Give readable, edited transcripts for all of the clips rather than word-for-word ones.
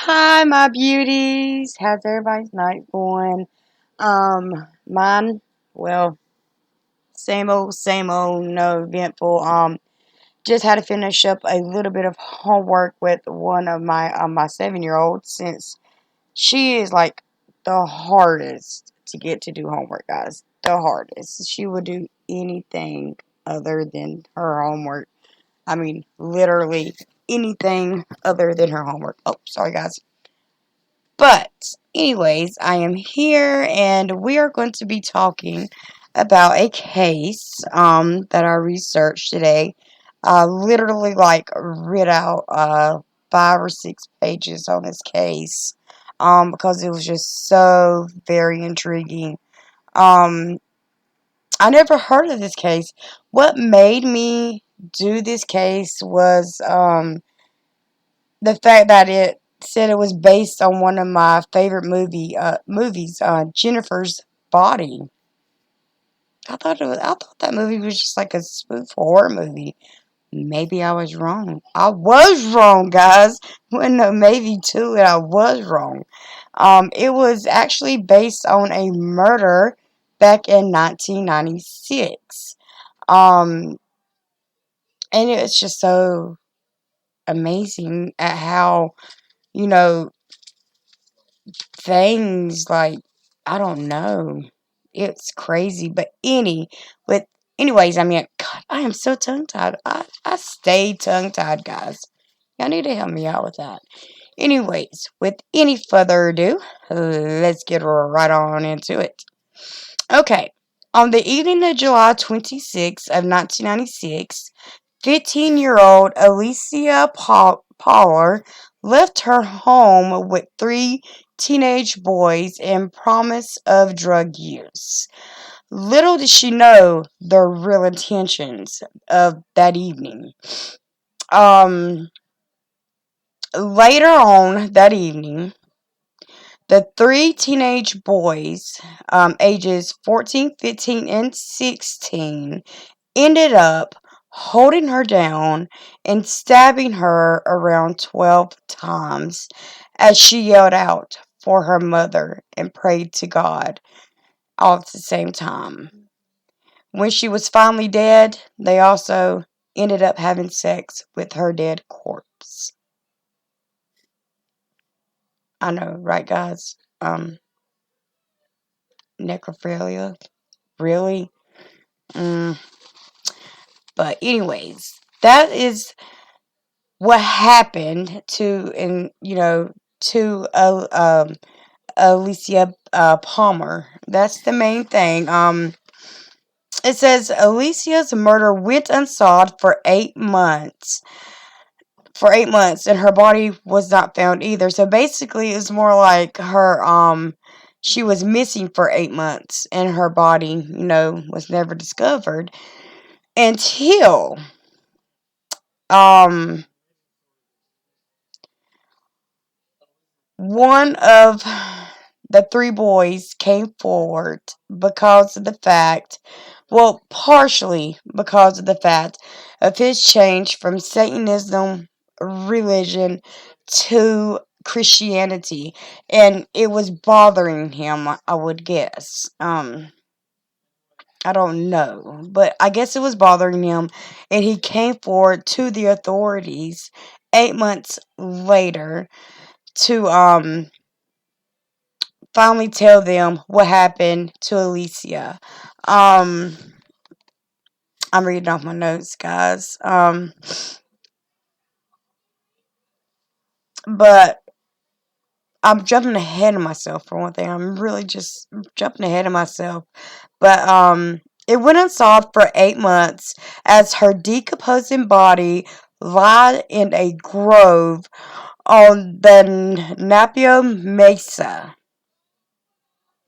Hi, my beauties. How's everybody's night going? Mine, well, same old, no eventful. Just had to finish up a little bit of homework with one of my 7-year-olds since she is like the hardest to get to do homework, guys. The hardest. She will do anything other than her homework. I mean, literally anything other than her homework. Oh, sorry, guys. But, anyways, I am here and we are going to be talking about a case that I researched today. I literally like read out 5 or 6 pages on this case because it was just so very intriguing. Um, I never heard of this case. What made me do this case was the fact that it said it was based on one of my favorite movies, Jennifer's Body. I thought that movie was just like a spoof horror movie. Maybe I was wrong. I was wrong, guys. When no maybe to it, I was wrong. It was actually based on a murder back in 1996. Um, and it's just so amazing at how you know things like I don't know. It's crazy, but anyways, I mean, God, I am so tongue tied. I stay tongue tied, guys. Y'all need to help me out with that. Anyways, with any further ado, let's get right on into it. Okay, on the evening of July 26th of 1996, 15-year-old Elyse Pahler left her home with 3 teenage boys and promise of drug use. Little did she know the real intentions of that evening. Um, Later on that evening, the 3 teenage boys, ages 14, 15, and 16, ended up holding her down and stabbing her around 12 times as she yelled out for her mother and prayed to God all at the same time. When she was finally dead, they also ended up having sex with her dead corpse. I know, right, guys? Necrophilia? Really? Mm. But, anyways, that is what happened to Alicia Palmer. That's the main thing. It says Alicia's murder went unsolved for 8 months. For 8 months, and her body was not found either. So basically, it was more like she was missing for 8 months, and her body, was never discovered until um one of the 3 boys came forward because of the fact, well, partially because of the fact of his change from Satanism religion to Christianity, and it was bothering him, I would guess. I don't know, but I guess it was bothering him, and he came forward to the authorities 8 months later to finally tell them what happened to Alicia. Um, I'm reading off my notes, guys. But I'm jumping ahead of myself for one thing. I'm really just jumping ahead of myself. But it went unsolved for 8 months as her decomposing body lied in a grove on the Napio Mesa,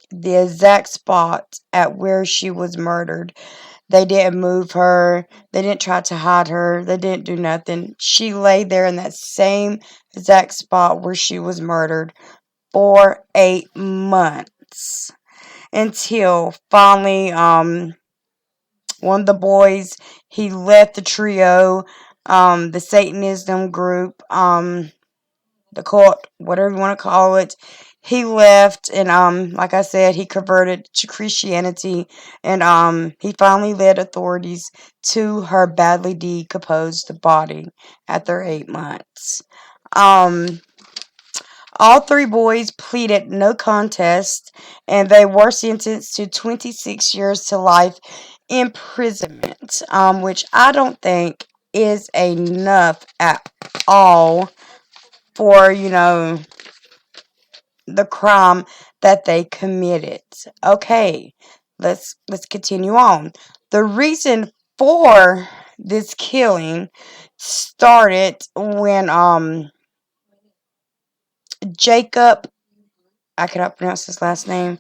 the exact spot at where she was murdered. They didn't move her. They didn't try to hide her. They didn't do nothing. She lay there in that same exact spot where she was murdered for 8 months until finally, one of the boys, he left the trio, the Satanism group, the cult, whatever you want to call it. He left, and like I said, he converted to Christianity, and he finally led authorities to her badly decomposed body after 8 months. Um, all three boys pleaded no contest, and they were sentenced to 26 years to life imprisonment, which I don't think is enough at all for, the crime that they committed. Okay, let's continue on. The reason for this killing started when Jacob, I cannot pronounce his last name.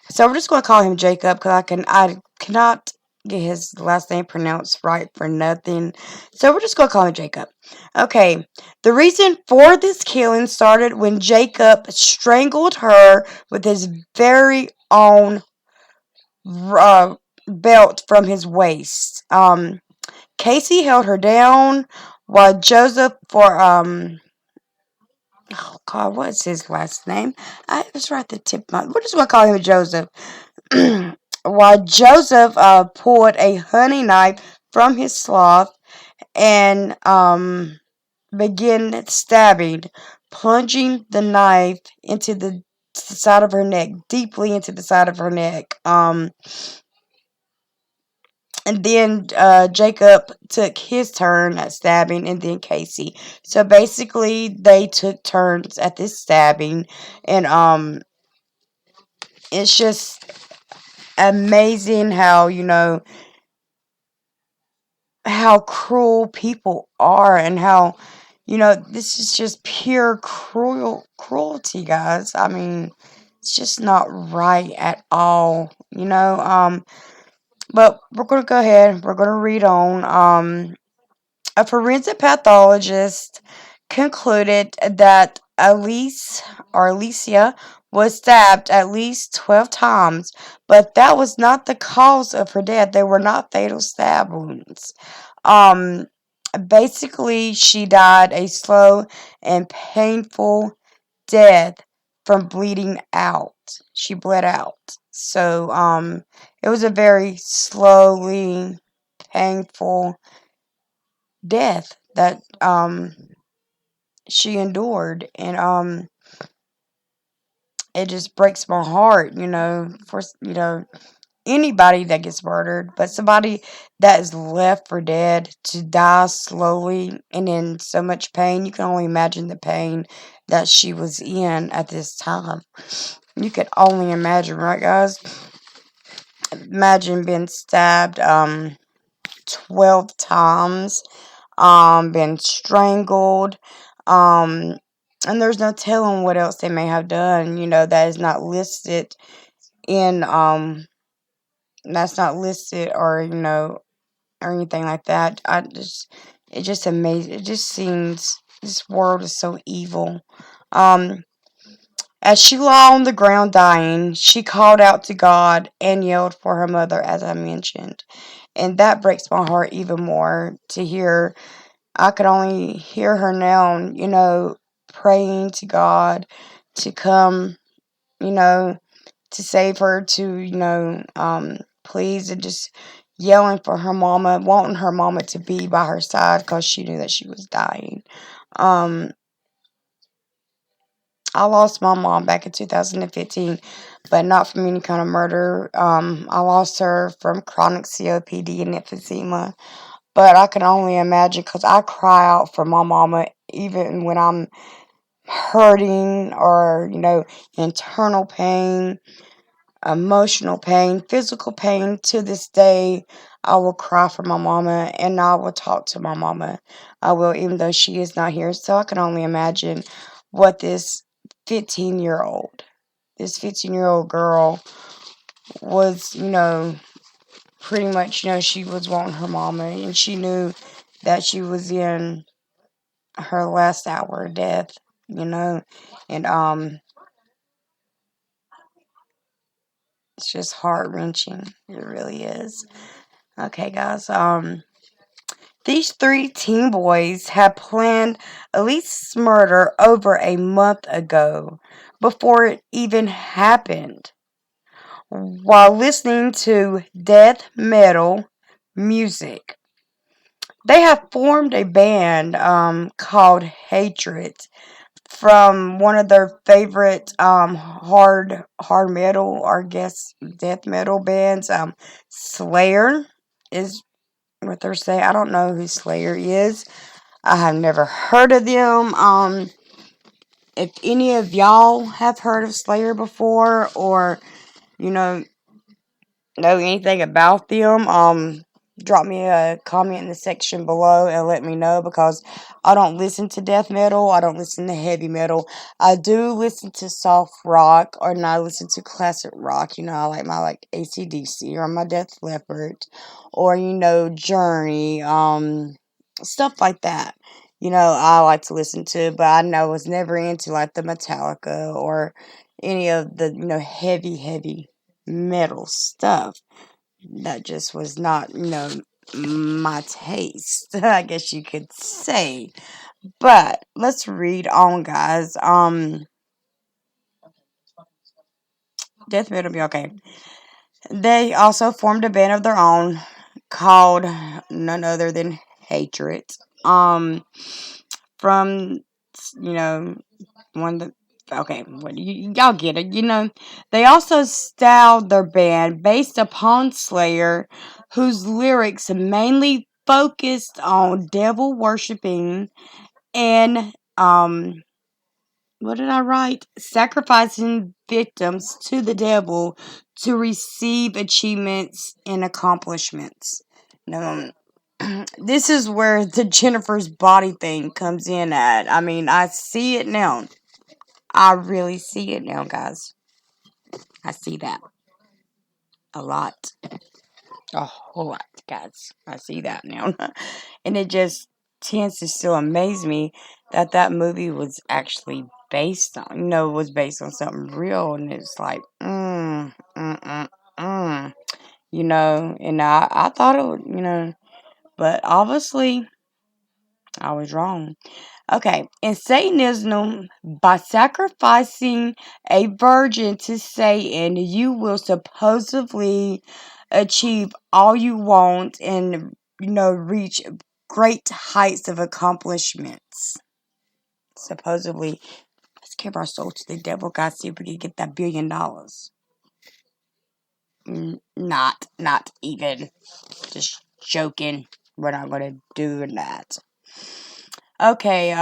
So we're just going to call him Jacob because I cannot get his last name pronounced right for nothing. So we're just going to call him Jacob. Okay. The reason for this killing started when Jacob strangled her with his very own belt from his waist. Casey held her down while Joseph for oh God, what's his last name? I was right at the tip of my. We're just gonna call him Joseph. While Joseph pulled a hunting knife from his sloth and began stabbing, plunging the knife into the side of her neck, deeply into the side of her neck. And then Jacob took his turn at stabbing, and then Casey. So basically, they took turns at this stabbing, and it's just amazing how how cruel people are, and how this is just pure cruelty, guys. I mean, it's just not right at all. But we're gonna go ahead. We're gonna read on. A forensic pathologist concluded that Elyse or Alicia was stabbed at least 12 times, but that was not the cause of her death. They were not fatal stab wounds. Um, Basically, she died a slow and painful death from bleeding out. She bled out. So, it was a very slowly painful death that she endured, and it just breaks my heart, for anybody that gets murdered, but somebody that is left for dead to die slowly and in so much pain. You can only imagine the pain that she was in at this time. You could only imagine, right, guys? Imagine being stabbed 12 times, been strangled, um, and there's no telling what else they may have done, that is not listed in, that's not listed, or, or anything like that. It just amazing. It just seems, this world is so evil. Um, as she lay on the ground dying, she called out to God and yelled for her mother, as I mentioned. And that breaks my heart even more to hear. I could only hear her now, praying to God to come, you know, to save her, to, please, and just yelling for her mama, wanting her mama to be by her side because she knew that she was dying. Um, I lost my mom back in 2015, but not from any kind of murder. I lost her from chronic COPD and emphysema. But I can only imagine because I cry out for my mama even when I'm hurting, or, internal pain, emotional pain, physical pain. To this day, I will cry for my mama, and I will talk to my mama. I will, even though she is not here. So I can only imagine what 15-year-old, this 15-year-old girl was, pretty much, she was wanting her mama, and she knew that she was in her last hour of death, and it's just heart wrenching. It really is. Okay, guys. These three teen boys had planned Elise's murder over a month ago, before it even happened, while listening to death metal music. They have formed a band called Hatred from one of their favorite hard metal, or I guess death metal bands. Slayer is what they're saying. I don't know who Slayer is. I have never heard of them. If any of y'all have heard of Slayer before, or you know anything about them, drop me a comment in the section below and let me know, because I don't listen to death metal. I don't listen to heavy metal. I do listen to soft rock, or I listen to classic rock. I like my AC/DC, or my Def Leppard, or Journey, stuff like that. I like to listen to, but I know I was never into like the Metallica or any of the heavy metal stuff. That just was not my taste, I guess you could say. But let's read on, guys. Death metal be okay. They also formed a band of their own called none other than Hatred. From you know one of the okay, what y'all get it. They also styled their band based upon Slayer, whose lyrics mainly focused on devil worshipping and what did I write? Sacrificing victims to the devil to receive achievements and accomplishments. Um, this is where the Jennifer's body thing comes in at. I mean, I see it now. I really see it now, guys. I see that a lot. A whole lot, guys. I see that now. And it just tends to still amaze me that that movie was actually based on, was based on something real. And it's like, and I thought it would, but obviously I was wrong. Okay, in Satanism, by sacrificing a virgin to Satan, you will supposedly achieve all you want and, reach great heights of accomplishments. Supposedly, let's give our soul to the devil, guys, see if we can get that $1 billion. Not even. Just joking. We're not going to do that. Okay,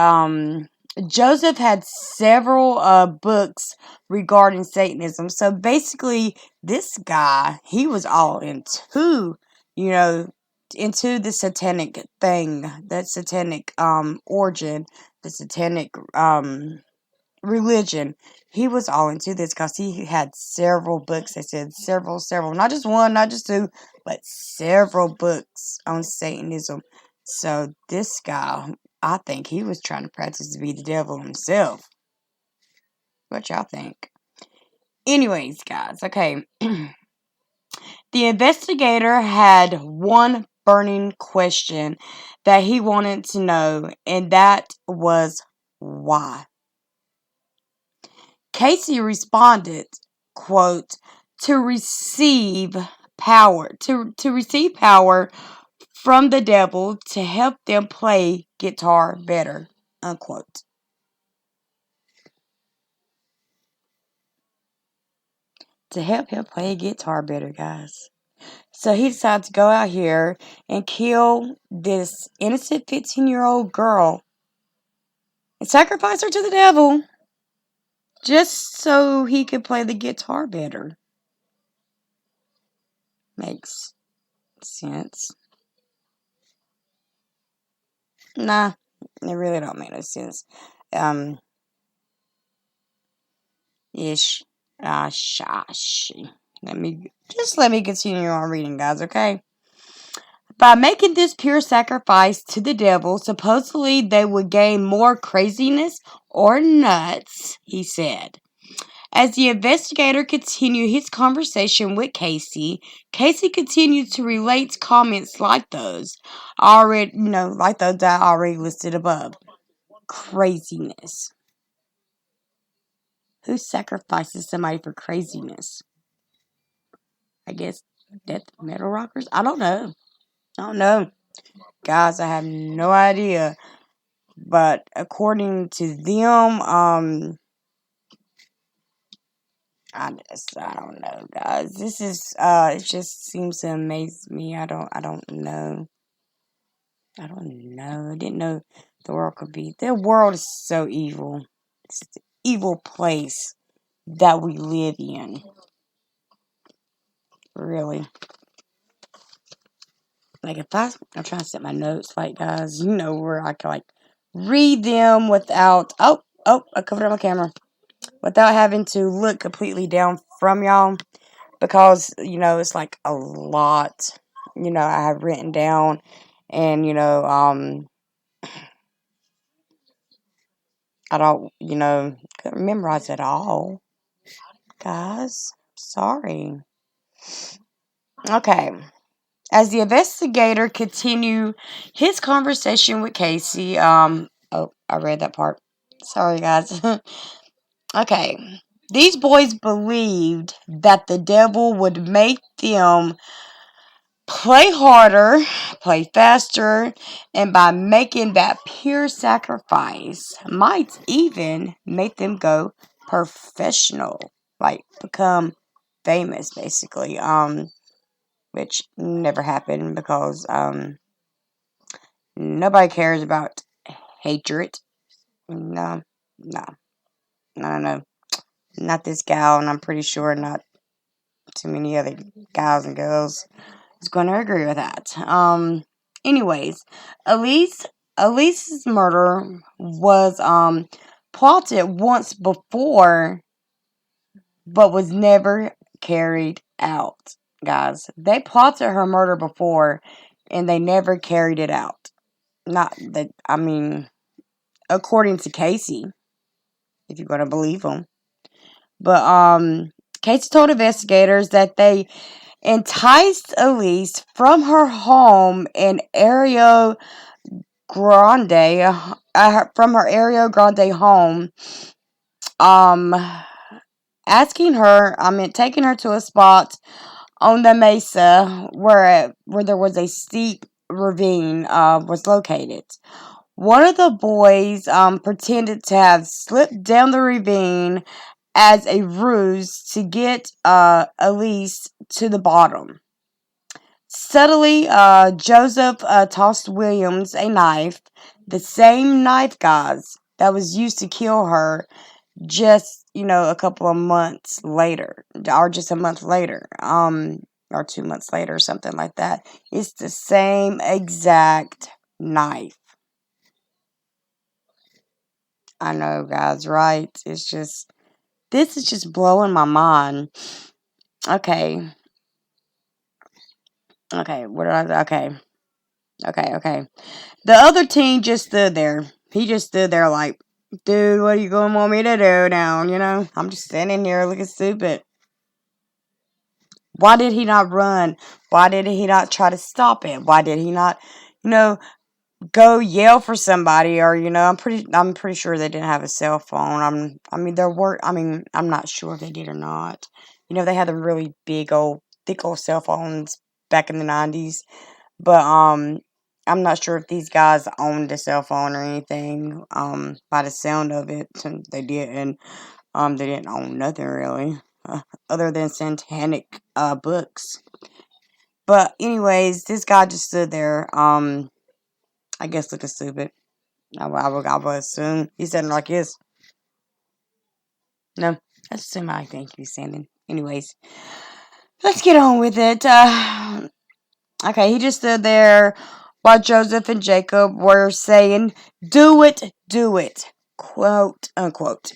Joseph had several books regarding Satanism. So basically, this guy, he was all you know, into the satanic thing, that satanic origin, the satanic religion. He was all into this because he had several books. They said several, not just one, not just two, but several books on Satanism. So this guy, I think he was trying to practice to be the devil himself. What y'all think? Anyways, guys, okay. The investigator had one burning question that he wanted to know, and that was why. Casey responded, quote, to receive power from the devil to help them play guitar better, unquote. To help him play guitar better, guys. So he decided to go out here and kill this innocent 15-year-old girl and sacrifice her to the devil just so he could play the guitar better. Makes sense. Nah, it really don't make no sense. Ish. Shash. Let me continue on reading, guys, okay? By making this pure sacrifice to the devil, supposedly they would gain more craziness or nuts, he said. As the investigator continued his conversation with Casey, Casey continued to relate comments like those like those that I already listed above. Craziness. Who sacrifices somebody for craziness? I guess death metal rockers? I don't know. I don't know. Guys, I have no idea. But according to them, I don't know, guys. This is it just seems to amaze me. I don't know. I don't know. I didn't know the world could be. The world is so evil. It's the evil place that we live in. Really. Like if I'm trying to set my notes, like guys, where I can like read them without I covered up my camera. Without having to look completely down from y'all. Because, it's like a lot, I have written down and, I don't, couldn't memorize it all. Guys, sorry. Okay. As the investigator continued his conversation with Casey, I read that part. Sorry, guys. Okay. These boys believed that the devil would make them play harder, play faster, and by making that pure sacrifice, might even make them go professional, like become famous, basically. Which never happened because nobody cares about hatred. No, no, no, no, not this gal, and I'm pretty sure not too many other guys and girls is going to agree with that. Anyways, Elyse, Elise's murder was plotted once before, but was never carried out. Guys, they plotted her murder before, and they never carried it out. Not that I mean, according to Casey, if you're going to believe him. But Casey told investigators that they enticed Elyse from her home in Rio Grande, from her Rio Grande home, um, taking her to a spot on the mesa where there was a steep ravine was located. One of the boys pretended to have slipped down the ravine as a ruse to get Elyse to the bottom. Subtly, Joseph tossed Williams a knife, the same knife, guys, that was used to kill her just, a couple of months later, or just a month later, or 2 months later, or something like that. It's the same exact knife. I know, guys, right? This is just blowing my mind. Okay. Okay, okay. The other teen just stood there. He just stood there like, dude, what are you going to want me to do now? I'm just standing here looking stupid. Why did he not run? Why did he not try to stop it? Why did he not, you know, go yell for somebody? Or I'm pretty sure they didn't have a cell phone. I'm not sure if they did or not. They had the really big old, thick old cell phones back in the 90s. But I'm not sure if these guys owned a cell phone or anything. By the sound of it, they didn't. They didn't own nothing really, other than satanic books. But anyways, this guy just stood there. I guess looking stupid. I would assume he's standing like this. No, that's assume I think he's standing. Anyways, let's get on with it. Okay, he just stood there while Joseph and Jacob were saying, "Do it," quote unquote.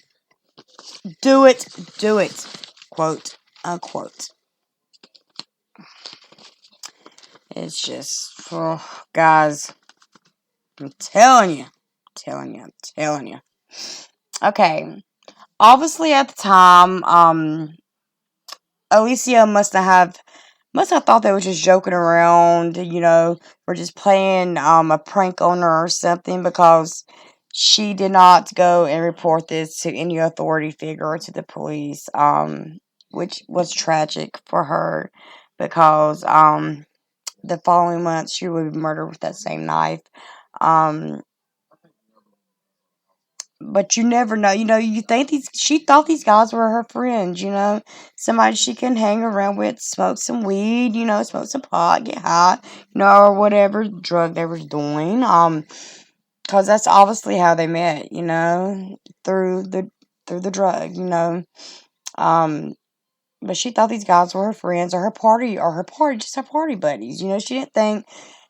Do it, quote unquote. It's just, oh, guys, I'm telling you. Okay. Obviously, at the time, Alicia must have thought they were just joking around, or just playing a prank on her or something, because she did not go and report this to any authority figure or to the police, which was tragic for her, because the following month she would be murdered with that same knife. Um, but you never know. You think she thought these guys were her friends, somebody she can hang around with, smoke some weed, smoke some pot, get high, or whatever drug they was doing. Cause that's obviously how they met, through the drug, Um, but she thought these guys were her friends just her party buddies. She didn't think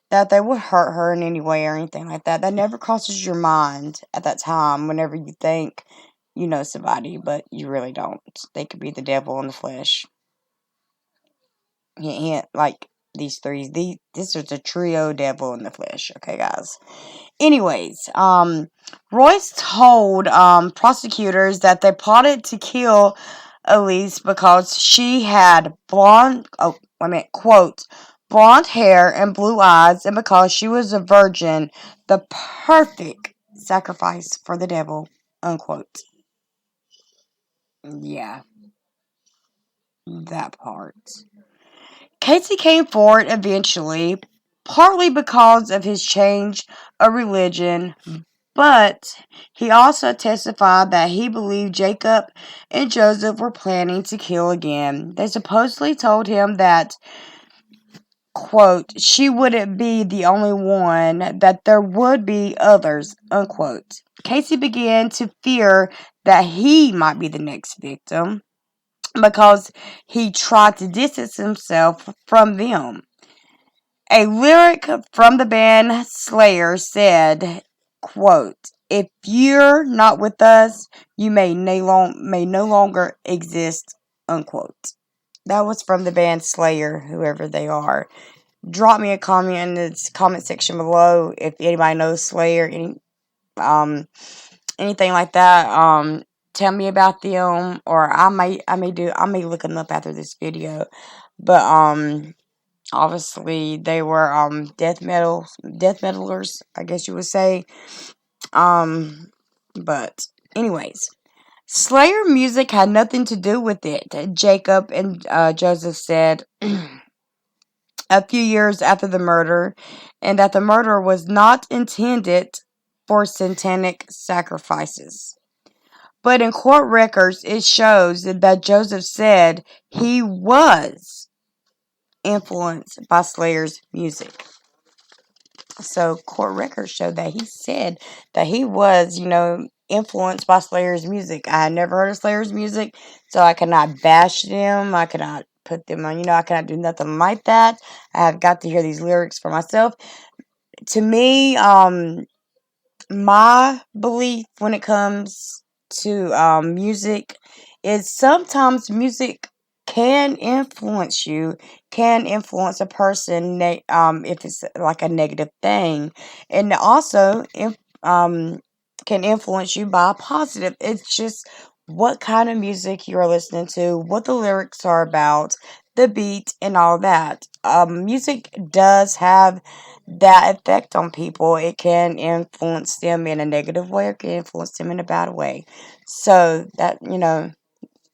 that they would hurt her in any way or anything like that. That never crosses your mind at that time whenever you think you know somebody, but you really don't. They could be the devil in the flesh. Hint, hint, like these three. This is a trio devil in the flesh. Okay, guys. Anyways, Royce told prosecutors that they plotted to kill Elyse because she had quote, blonde hair and blue eyes, and because she was a virgin, the perfect sacrifice for the devil, unquote. Yeah, that part. Casey came forward eventually, partly because of his change of religion, but he also testified that he believed Jacob and Joseph were planning to kill again. They supposedly told him that, quote, she wouldn't be the only one, that there would be others, unquote. Casey began to fear that he might be the next victim because he tried to distance himself from them. A lyric from the band Slayer said, quote, if you're not with us, you may no longer exist, unquote. That was from the band Slayer, whoever they are. Drop me a comment in the comment section below if anybody knows Slayer, um, anything like that. Tell me about them, or I may look them up after this video. But obviously they were death metalers, I guess you would say. Um, but anyways, Slayer music had nothing to do with it. Jacob and Joseph said a few years after the murder, and that the murder was not intended for satanic sacrifices. But in court records, it shows that Joseph said he was influenced by Slayer's music. So court records show that he said that he was, influenced by Slayer's music. I had never heard of Slayer's music, so I cannot bash them. I cannot put them on, I cannot do nothing like that. I have got to hear these lyrics for myself. To me, my belief when it comes to music is sometimes music can influence you, can influence a person, if it's like a negative thing, and also um, can influence you by a positive. It's just what kind of music you're listening to, what the lyrics are about, the beat, and all that. Music does have that effect on people. It can influence them in a negative way or can influence them in a bad way. So that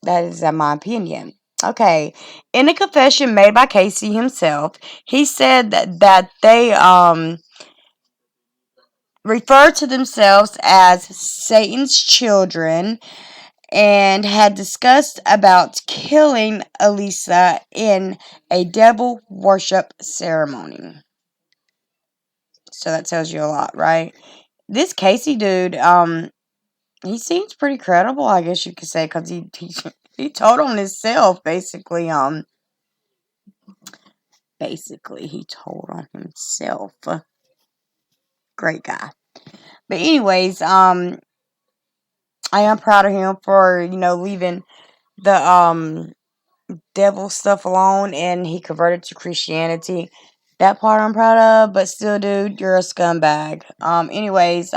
is my opinion. Okay. In a confession made by Casey himself, he said that they refer to themselves as Satan's children and had discussed about killing Elisa in a devil worship ceremony. So that tells you a lot, right? This Casey dude, he seems pretty credible, I guess you could say, because he told on himself, basically. Basically, he told on himself. Great guy. But anyways, I am proud of him for leaving the devil stuff alone, and he converted to Christianity. That part I'm proud of, but still, dude, you're a scumbag. Anyways,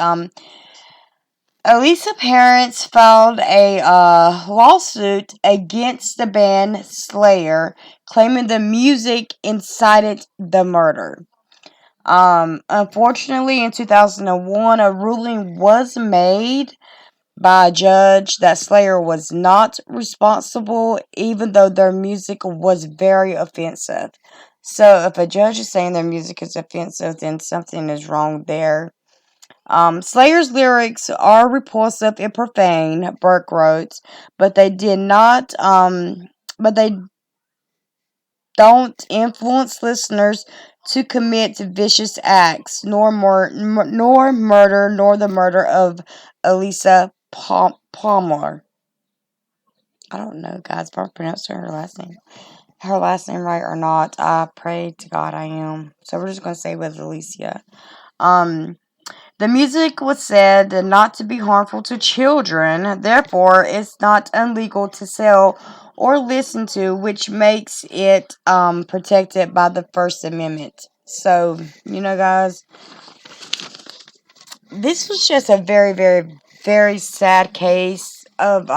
Elyse parents filed a lawsuit against the band Slayer, claiming the music incited the murder. Unfortunately, in 2001, a ruling was made by a judge that Slayer was not responsible, even though their music was very offensive. So, if a judge is saying their music is offensive, then something is wrong there. Slayer's lyrics are repulsive and profane, Burke wrote, but they did not, but they don't influence listeners to commit vicious acts, nor murder, nor the murder of Elisa Palmer. I don't know, guys, if I'm pronouncing her last name right or not. I pray to God I am. So we're just gonna say with Alicia. Um, The music was said not to be harmful to children, therefore, it's not illegal to sell or listen to, which makes it protected by the First Amendment. So, guys, this was just a very, very, very sad case of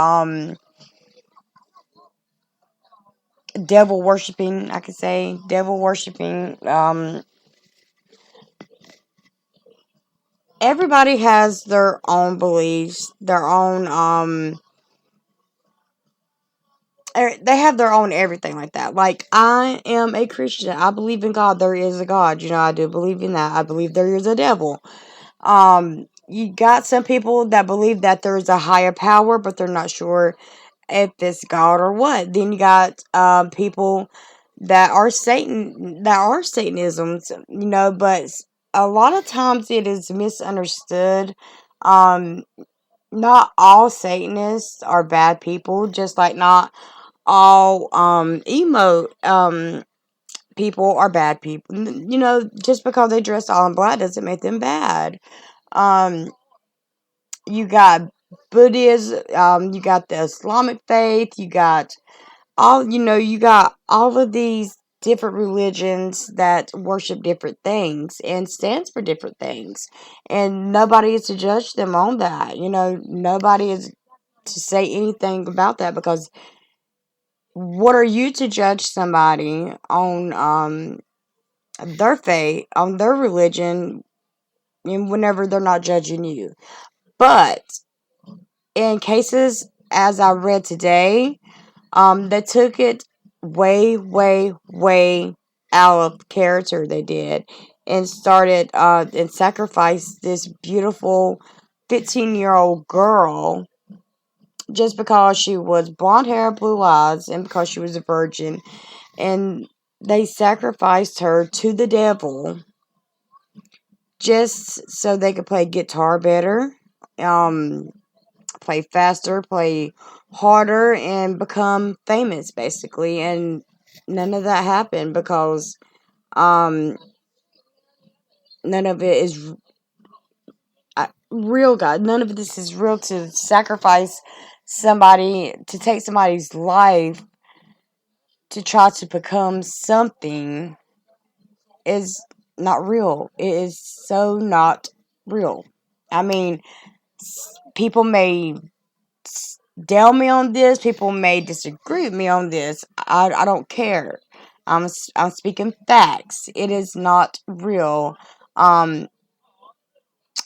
devil worshiping, I could say. Devil worshiping. Everybody has their own beliefs, their own they have their own everything like that. Like, I am a Christian. I believe in God. There is a God. I do believe in that. I believe there is a devil. You got some people that believe that there is a higher power, but they're not sure if it's God or what. Then you got people that are Satanisms, but a lot of times it is misunderstood. Um, Not all Satanists are bad people, just like not all emo people are bad people. Just because they dress all in black doesn't make them bad. Um, you got Buddhism, you got the Islamic faith, you got all of these different religions that worship different things and stands for different things. And nobody is to judge them on that. Nobody is to say anything about that, because what are you to judge somebody on their faith, on their religion, and whenever they're not judging you? But in cases as I read today, they took it way, way, way out of character. They did, and started and sacrificed this beautiful 15-year-old girl just because she was blonde hair, blue eyes, and because she was a virgin. And they sacrificed her to the devil just so they could play guitar better, um, play faster, play harder, and become famous, basically. And none of that happened because um, none of it is real, God. None of this is real. To sacrifice somebody, to take somebody's life to try to become something is not real. It is so not real. I mean, people may down me on this. People may disagree with me on this. I don't care. I'm speaking facts. It is not real. Um,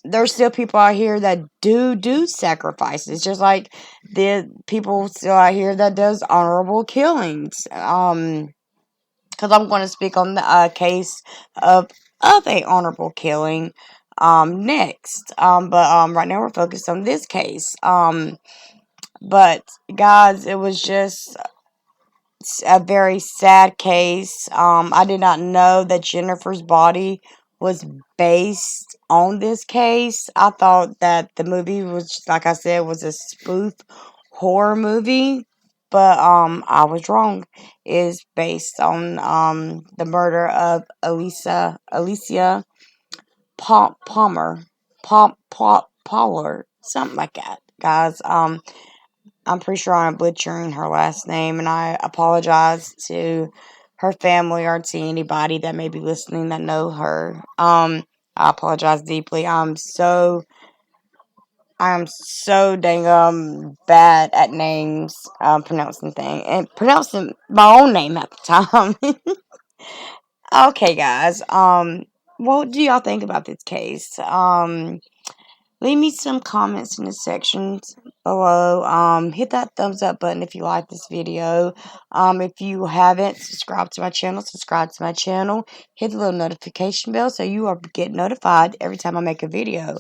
there's still people out here that do sacrifices, just like the people still out here that does honorable killings. Because I'm going to speak on the case of a honorable killing next. But right now we're focused on this case. But guys, it was just a very sad case. I did not know that Jennifer's body was based on this case. I thought that the movie was, like I said, was a spoof horror movie, but I was wrong. It is based on the murder of Alicia Palmer, Pahler, something like that, guys. I'm pretty sure I'm butchering her last name, and I apologize to her family or to anybody that may be listening that know her. I apologize deeply. I'm so dang bad at names, pronouncing things and pronouncing my own name at the time. Okay, guys. What do y'all think about this case? Leave me some comments in the sections below. Hit that thumbs up button if you like this video. If you haven't subscribed to my channel, subscribe to my channel. Hit the little notification bell so you are get notified every time I make a video.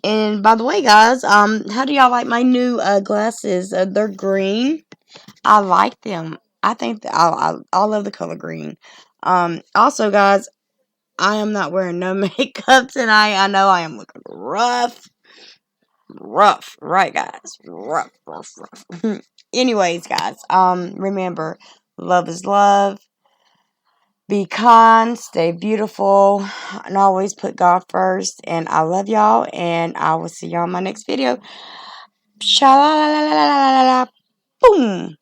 And by the way, guys, how do y'all like my new glasses? They're green. I like them. I think that I love the color green. Also, guys, I am not wearing no makeup tonight. I know I am looking rough, right, guys? Rough. Anyways, guys, remember, love is love. Be kind, stay beautiful, and always put God first. And I love y'all, and I will see y'all in my next video. Sha la la la la la la la. Boom.